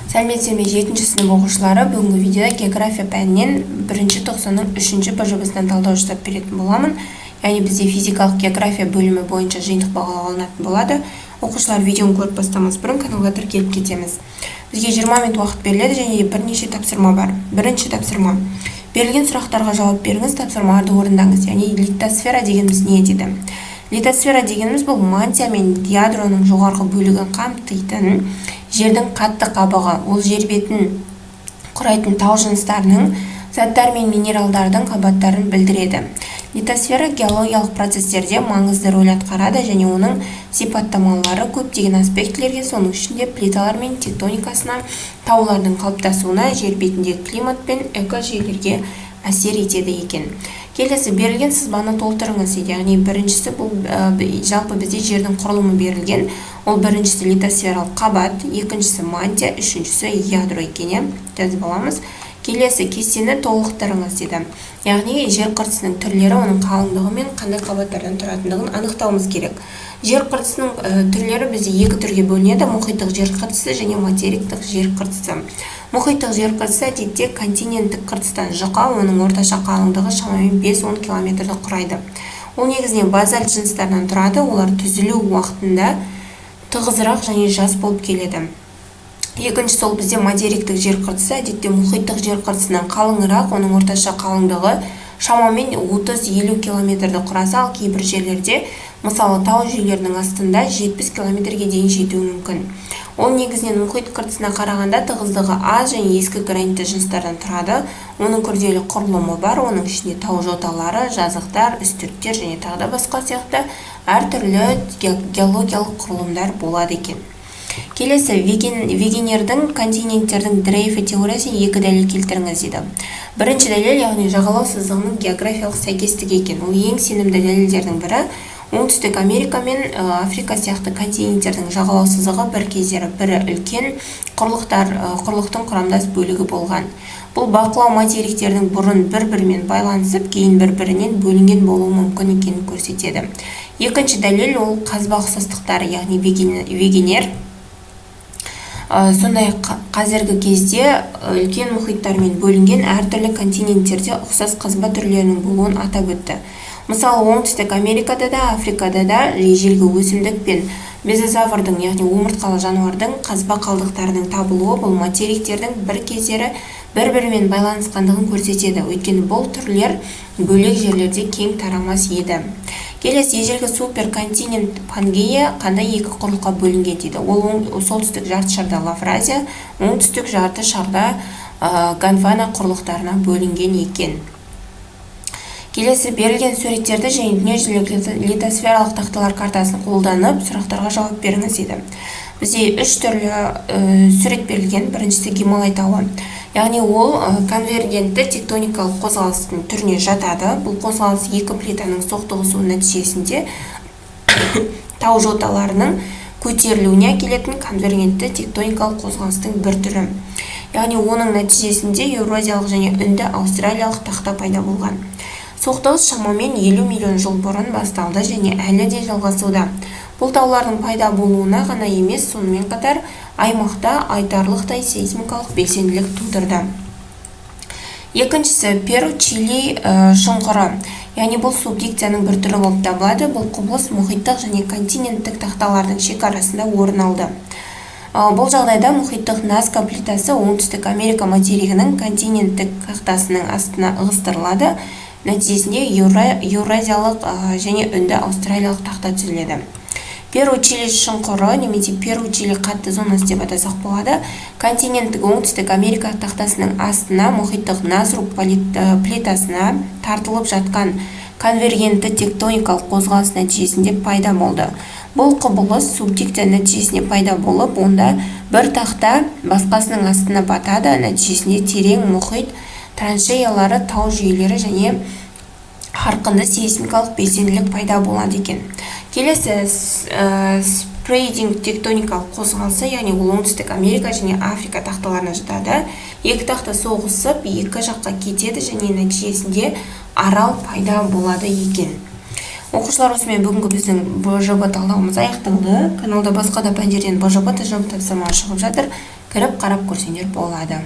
Сәлеметсіздер ме 7-ші сынып оқушылары, бүгінгі видеода география пәнінен 1-ші тоқсанның 3-ші бажабасынан талдау жасап беретін боламын. Яғни бізде физикалық география бөлімі бойынша жиынтық бағалау алынатын болады. Оқушылар видеоны көріп бастамас бұрын каналға тіркеліп кетеміз. Бізге 20 минут уақыт беріледі және бірнеше тапсырма бар. Бірінші тапсырма. Берілген сұрақтарға жауап беріңіз, тапсырмаларды орындаңыз. Яғни литосфера дегеніміз не дейді? Литосфера дегеніміз бұл мантия мен ядроның жоғарғы бөлігін қамтитын жердің қатты қабығы. Ол жер бетін құрайтын тау жыныстарының, заттар мен минералдардың қабаттарын білдіреді. Литосфера геологиялық процестерде маңызды рөл атқарады және оның сипаттамалары көптеген аспектілерге, соның ішінде плиталар мен тектоникасына, таулардың қалыптасуына, жер бетіндегі климат пен экожүйелерге әсер етеді екен. Келесі, берілген сызбаны толтырыңыз дейді. Яғни біріншісі бұл жалпы бізде жердің құрылымы берілген. Ол біріншісі литосфералық қабат, екіншісі мантия, үшіншісі ядро екен. Жазып аламыз. Келесі, кестені толықтырыңыз дейді. Яғни жер қыртысының түрлері, оның қалыңдығы мен қандай қабаттардан тұратындығын анықтауымыз керек. Жер қыртысының түрлері бізде екі түрге бөлінеді: мұхиттық жер қыртысы және материктік жер қыртысы. Мұхиттық жер қыртысы әдетте континенттік қыртыстан жұқа, оның орташа қалыңдығы шамамен 5-10 километрді құрайды. Ол негізінен базальт жыныстарынан тұрады, олар түзілу уақытында тығызырақ және жас болып келеді. Екіншісі ол бізде материктік жер қыртысы, әдетте мұхиттық жер қыртысынан қалыңырақ, оның орташа қалыңдығы шамамен 30-50 километрді құраса, ал кейбір жерлерде, мысалы тау жүйелерінің астында 70 километрге дейін жетуі мүмкін. Ол негізінен мұхит қыртысына қарағанда тығыздығы аз және ескі гранитті жыныстардан тұрады. Оның күрделі құрылымы бар, оның ішінде тау жоталары, жазықтар, үстірттер және тағы да басқа сияқты әртүрлі геологиялық құрылымдар болады екен. Келесі, вегенердің континенттердің дрейфі теориясын екі дәлел келтіріңіз дейді. Бірінші дәлел, яғни жағалау сызығының географиялық сәйкестігі екен. Ол ең сенімді дәлелдердің бірі. Оңтүстік Америка мен Африка сияқты континенттердің жағалау сызығы бір кездері бірі үлкен құрлықтың құрамдас бөлігі болған. Бұл бақылау материктердің бұрын бір-бірімен байланысып, кейін бір-бірінен бөлінген болуы мүмкін екенін көрсетеді. Екінші дәлел ол қазба ұқсастықтары, яғни вегенер. Сондай қазіргі кезде үлкен мұхиттармен бөлінген әртүрлі континенттерде ұқсас қазба түрлерінің болуын атап өтті. Мысалы, оңтүстік Америкада да, Африкада да ежелгі өсімдік пен мезозаврдың, яғни омыртқалы жануардың қазба қалдықтарының табылуы бұл материктердің бір кездері бір-бірімен байланысқандығын көрсетеді. Өйткені бұл түрлер бөлек жерлерде кең тарамас еді. Келесі, ежелгі суперконтинент Пангея қандай екі құрлыққа бөлінген дейді. Ол солтүстік жарты шарда Лавразия, оңтүстік жарты шарда Гондвана құрлықтарына бөлінген екен. Келесі, берілген суреттерді және дүниежүзілік литосфералық тақталар картасын қолданып сұрақтарға жауап беріңіз дейді. Бізде үш түрлі сурет берілген. Біріншісі Гималай тауы. Яғни ол конвергентті тектоникалық қозғалыстың түріне жатады. Бұл қозғалыс екі плитаның соқтығысуы нәтижесінде тау жоталарының көтерілуіне әкелетін конвергентті тектоникалық қозғалыстың бір түрі. Яғни оның нәтижесінде Еуразиялық және үнді Аустралиялық тақта пайда болған. Соқтығыс шамамен 50 миллион жыл бұрын басталды және әлі де жалғасуда. Бұл таулардың пайда болуына ғана емес, сонымен қатар аймақта айтарлықтай сейсмикалық белсенділік тудырды. Екіншісі Перу-Чили шұңқыры. Яғни бұл субдукцияның бір түрі болып табылады. Бұл құбылыс мұхиттық және континенттік тақталардың шекарасында орын алды. Бұл жағдайда мұхиттық Назка плитасы оңтүстік Америка материгінің континенттік тақтасының астына ығыстырылады. Нәтижесінде Еуразиялық және үнді Аустралиялық тақта түзіледі. Перу-Чили шұңқыры немесе Перу-Чили қатты зонасы деп атасақ болады. Континенттік оңтүстік Америка тақтасының астына мұхиттық Назру плитасына тартылып жатқан конвергентті тектоникалық қозғалыс нәтижесінде пайда болды. Бұл құбылыс субдукция нәтижесінде пайда болып, онда бір тақта басқасының астына батады. Нәтижесінде терең мұхит траншеялары, тау жүйелері және қарқынды сейсмикалық белсенділік пайда болады екен. Келесі, спрейдинг тектоникалық қозғалысы, яғни ол оңтүстік Америка және Африка тақталарына жатады. Екі тақта соғысып, екі жаққа кетеді және нәтижесінде арал пайда болады екен. Оқушылар, осымен бүгінгі біздің БЖБ талдауымыз аяқталды. Каналда басқа да пәндерден БЖБ тапсырмалар шығып жатыр. кіріп қарап көрсеңдер болады.